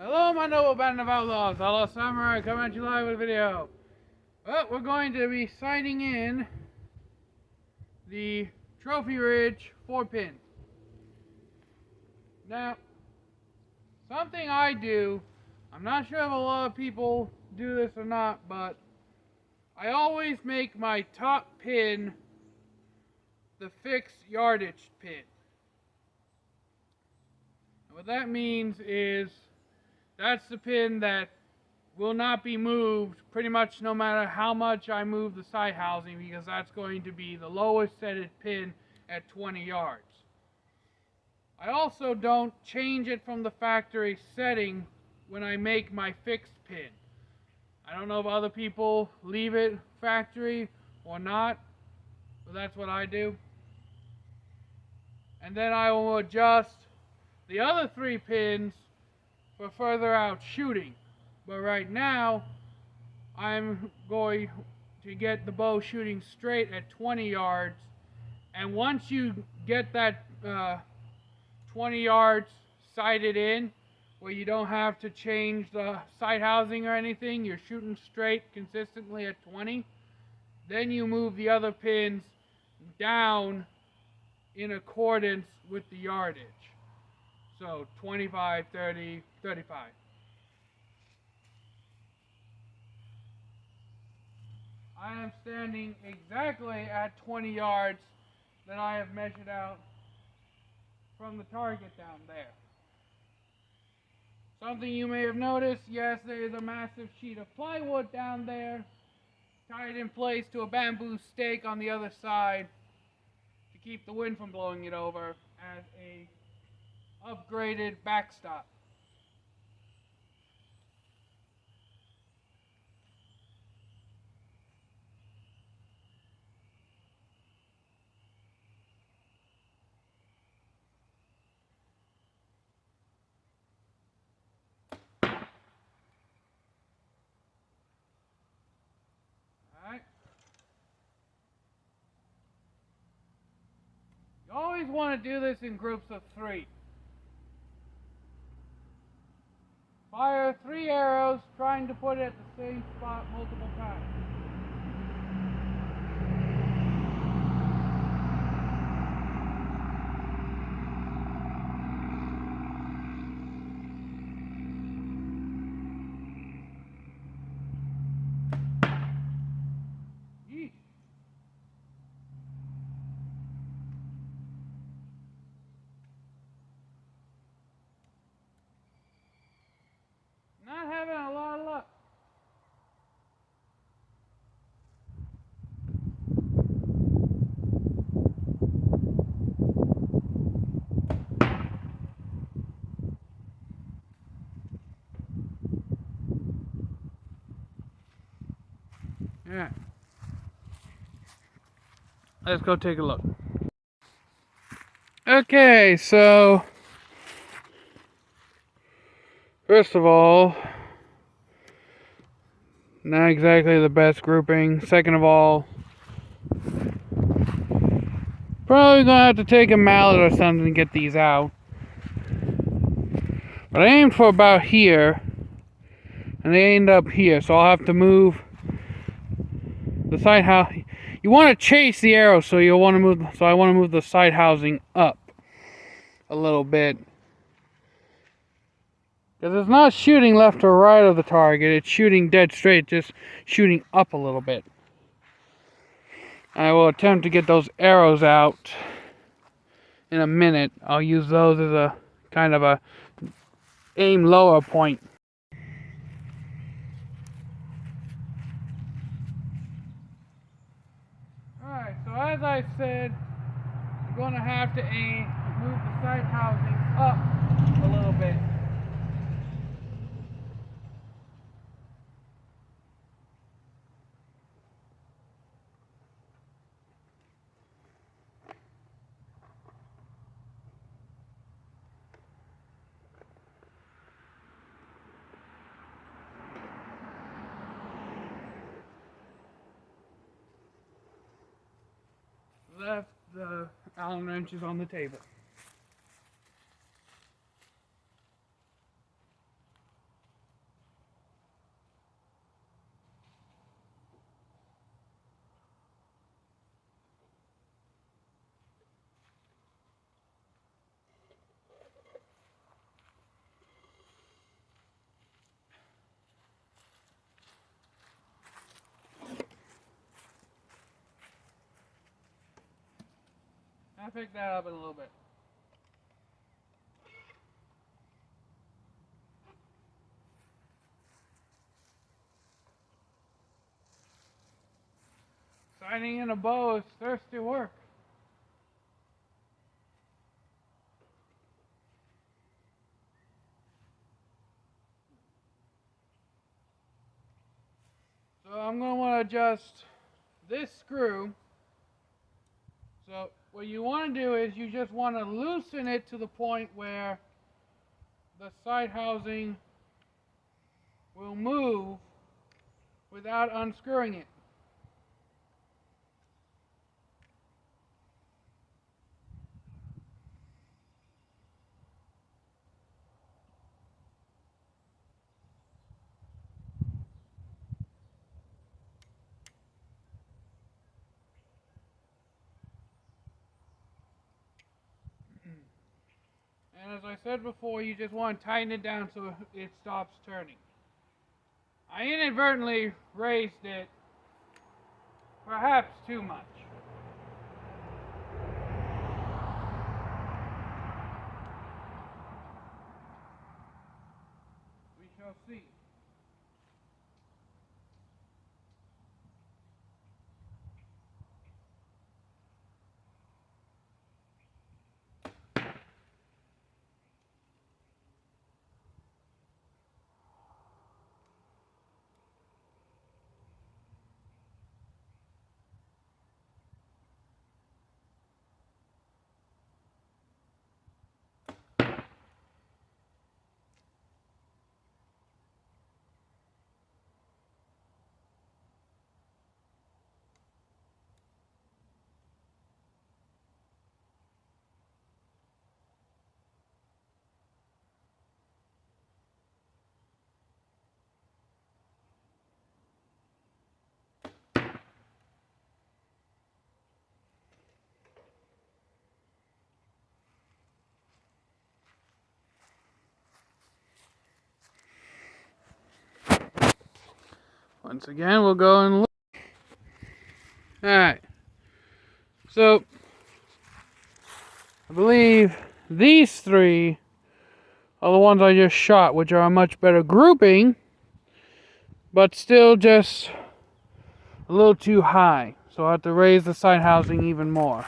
Hello, my noble band of outlaws, Outlaw Samurai, coming at you live with a video. Well, we're going to be sighting in the Trophy Ridge 4-pin. Now, something I do, I'm not sure if a lot of people do this or not, but I always make my top pin the fixed yardage pin. And what that means is that's the pin that will not be moved pretty much no matter how much I move the side housing, because that's going to be the lowest setted pin at 20 yards. I also don't change it from the factory setting when I make my fixed pin. I don't know if other people leave it factory or not, but that's what I do. And then I will adjust the other 3 pins for further out shooting. But right now, I'm going to get the bow shooting straight at 20 yards. And once you get that 20 yards sighted in, where you don't have to change the sight housing or anything, you're shooting straight consistently at 20, then you move the other pins down in accordance with the yardage. So 25, 30, 35. I am standing exactly at 20 yards that I have measured out from the target down there. Something you may have noticed, yes, there is a massive sheet of plywood down there, tied in place to a bamboo stake on the other side to keep the wind from blowing it over as a upgraded backstop. Alright? You always want to do this in groups of 3. Fire 3 arrows, trying to put it at the same spot multiple times. Yeesh. Not having a lot of luck. Yeah. Let's go take a look. Okay, so first of all, not exactly the best grouping. Second of all, probably gonna have to take a mallet or something to get these out. But I aimed for about here, and they end up here, so I'll have to move the side house. You want to chase the arrow, so you'll want to move. So I want to move the side housing up a little bit, because it's not shooting left or right of the target. It's shooting dead straight, just shooting up a little bit. I will attempt to get those arrows out in a minute. I'll use those as a kind of a aim lower point. Alright, so as I said, I'm going to have to move the side housing up a little bit. Left the Allen wrenches on the table. I'll pick that up in a little bit. Sighting in a bow is thirsty work. So I'm going to want to adjust this screw. So what you want to do is you just want to loosen it to the point where the sight housing will move without unscrewing it. And as I said before, you just want to tighten it down so it stops turning. I inadvertently raised it perhaps too much. We shall see. Once again, we'll go and look. Alright. So, I believe these three are the ones I just shot, which are a much better grouping, but still just a little too high. So I have to raise the sight housing even more.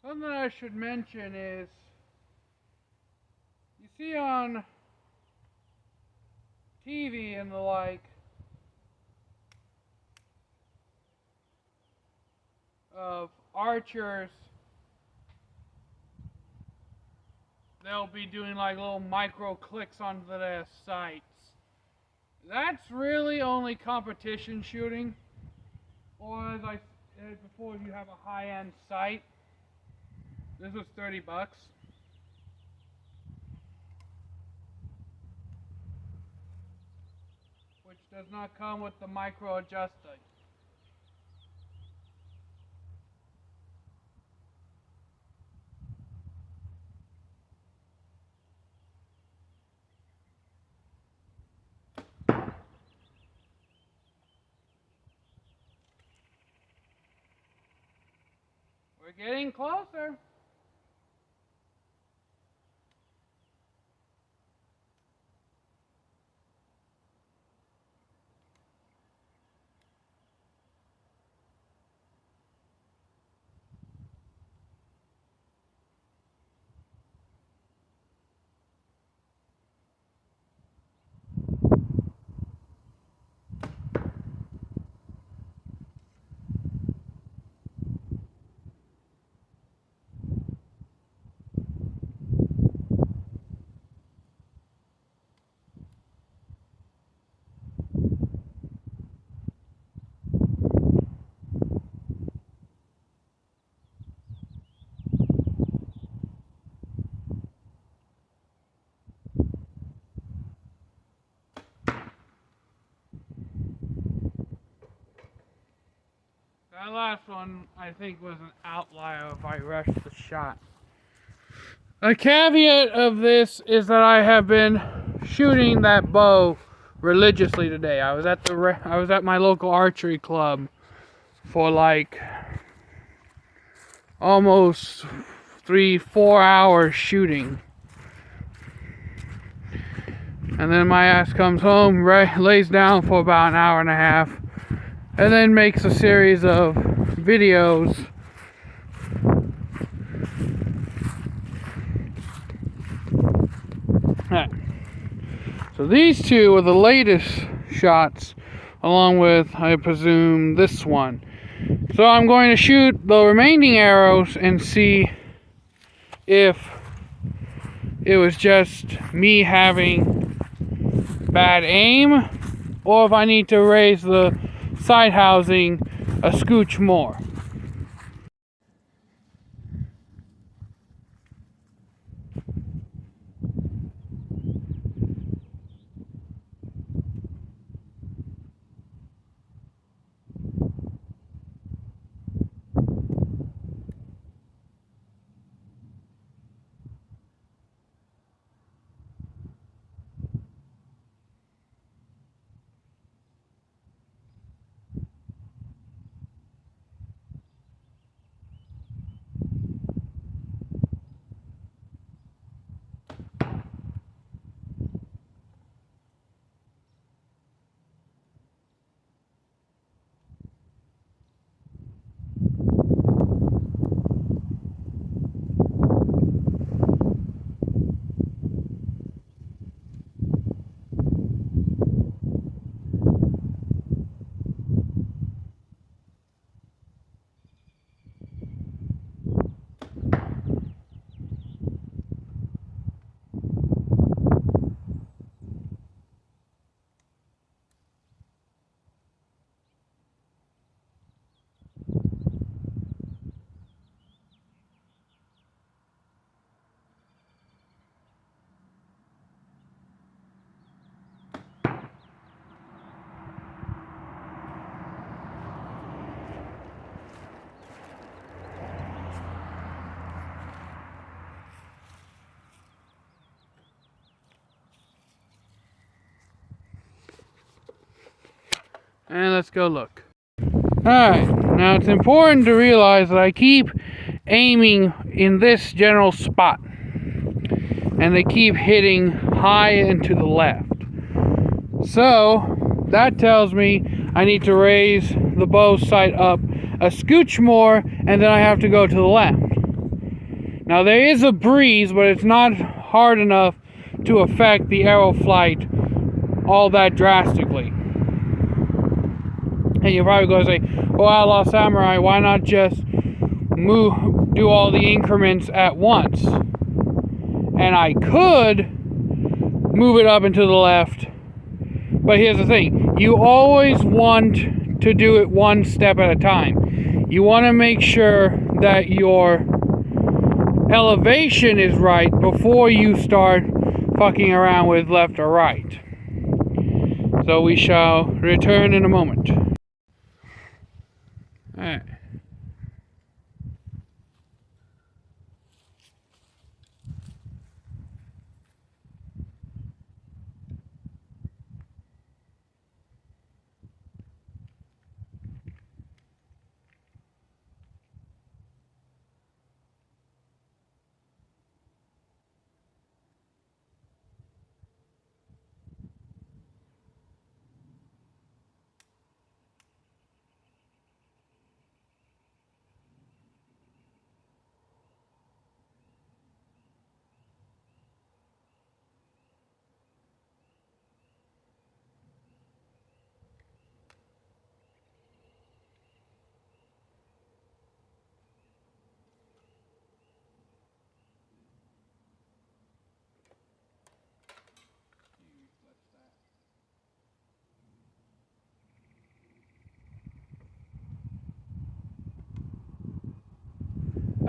Something I should mention is, you see on TV and the like, of archers, they'll be doing like little micro clicks onto their sights. That's really only competition shooting, or as I said before, if you have a high-end sight. This was $30, which does not come with the micro adjuster. We're getting closer. last one, I think, was an outlier if I rushed the shot. A caveat of this is that I have been shooting that bow religiously today. I was at my local archery club for like almost 3-4 hours shooting. And then my ass comes home, lays down for about an hour and a half, and then makes a series of videos So these two are the latest shots, along with, I presume, this one. So I'm going to shoot the remaining arrows and see if it was just me having bad aim, or if I need to raise the sight housing a scooch more. And let's go look. Alright, now it's important to realize that I keep aiming in this general spot, and they keep hitting high and to the left. So that tells me I need to raise the bow sight up a scooch more, and then I have to go to the left. Now there is a breeze, but it's not hard enough to affect the arrow flight all that drastically. And you're probably going to say, well, Outlaw Samurai, why not just do all the increments at once? And I could move it up and to the left, but here's the thing. You always want to do it one step at a time. You want to make sure that your elevation is right before you start fucking around with left or right. So we shall return in a moment. Alright.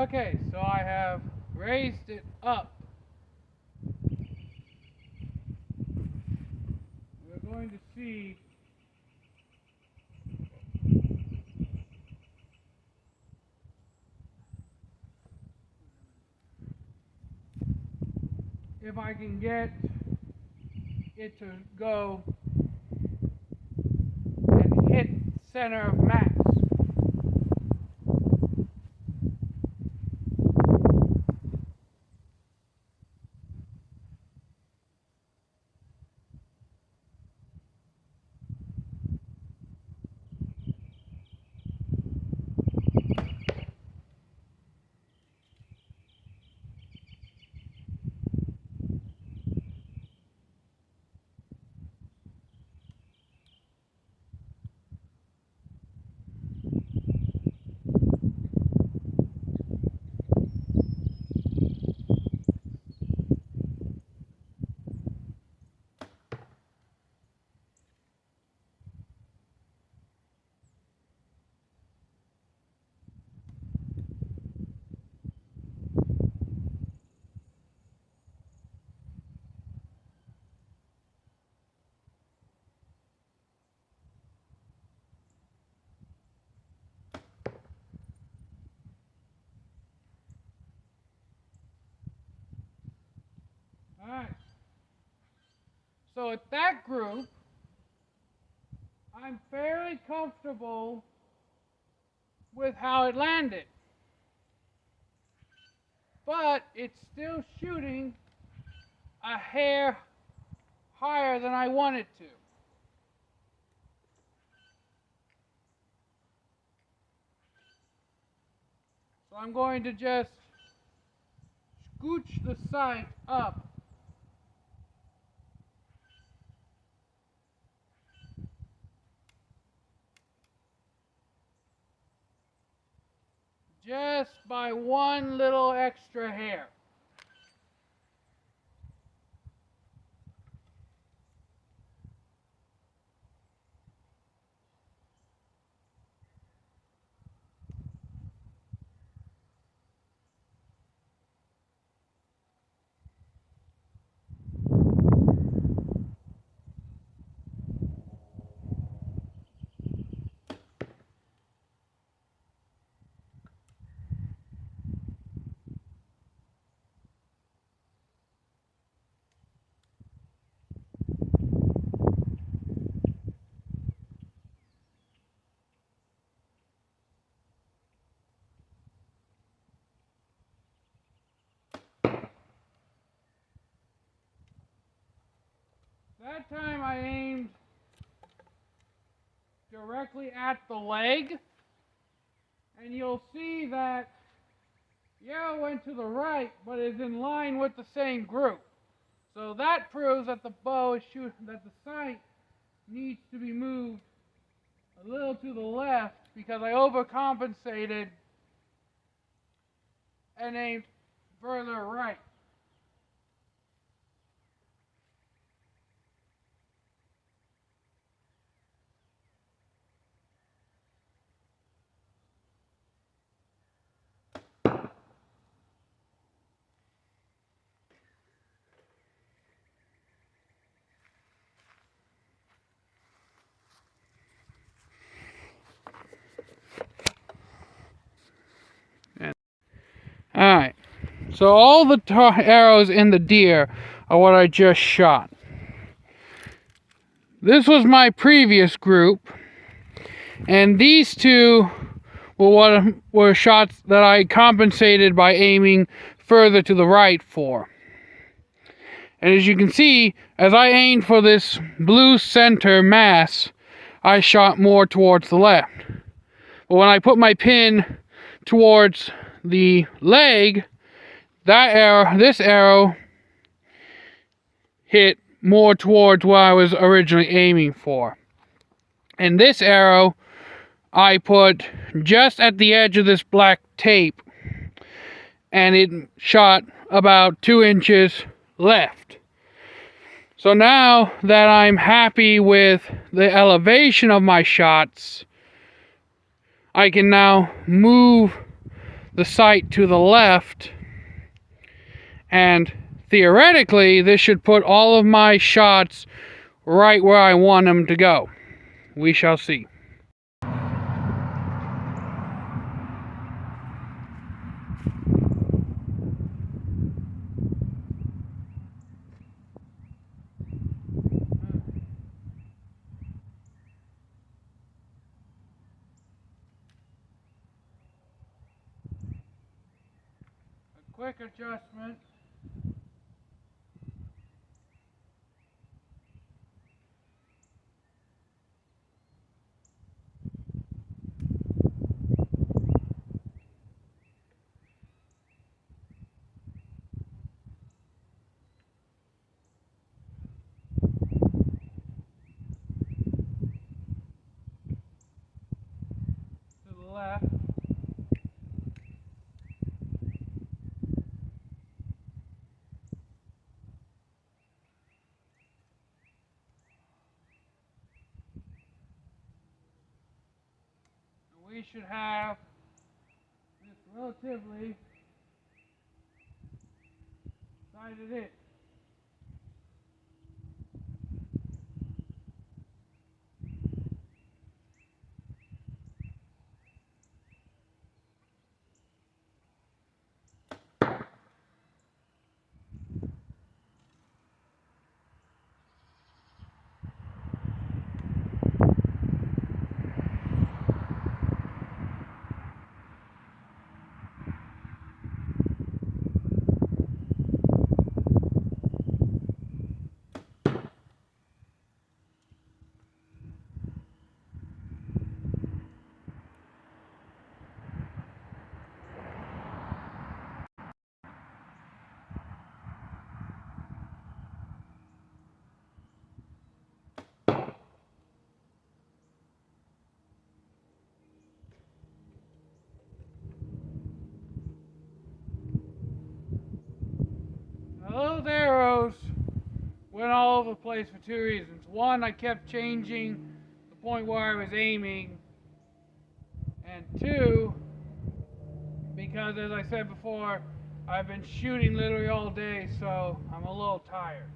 Okay, so I have raised it up. We're going to see if I can get it to go and hit center of mass. Alright. So at that group, I'm fairly comfortable with how it landed. But it's still shooting a hair higher than I want it to. So I'm going to just scooch the sight up just by one little extra hair. That time I aimed directly at the leg, and you'll see that the arrow went to the right, but is in line with the same group. So that proves that the bow is that the sight needs to be moved a little to the left because I overcompensated and aimed further right. Alright, so all the arrows in the deer are what I just shot. This was my previous group, and these two were shots that I compensated by aiming further to the right for. And as you can see, as I aimed for this blue center mass, I shot more towards the left. But when I put my pin towards the leg, this arrow hit more towards where I was originally aiming for. And this arrow I put just at the edge of this black tape, and it shot about 2 inches left. So now that I'm happy with the elevation of my shots, I can now move the sight to the left, and theoretically this should put all of my shots right where I want them to go. We shall see. quick adjustment. To the left. We should have this relatively sighted in. Now those arrows went all over the place for two reasons. One, I kept changing the point where I was aiming. And two, because as I said before, I've been shooting literally all day, so I'm a little tired.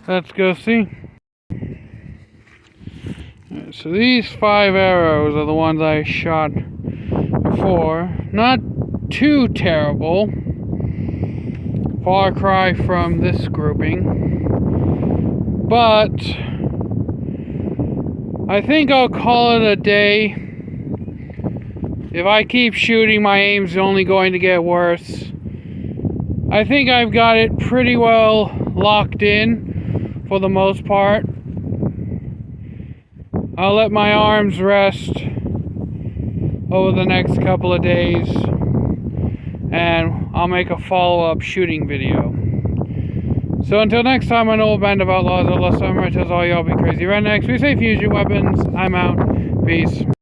Let's go see. Right, so these 5 arrows are the ones I shot before. Not too terrible. Far cry from this grouping. But I think I'll call it a day. If I keep shooting, my aim's only going to get worse. I think I've got it pretty well locked in for the most part. I'll let my arms rest over the next couple of days, and I'll make a follow-up shooting video. So until next time, I know a band of outlaws, outlaw samurai tells all y'all be crazy rednecks. Be safe, use your weapons. I'm out. Peace.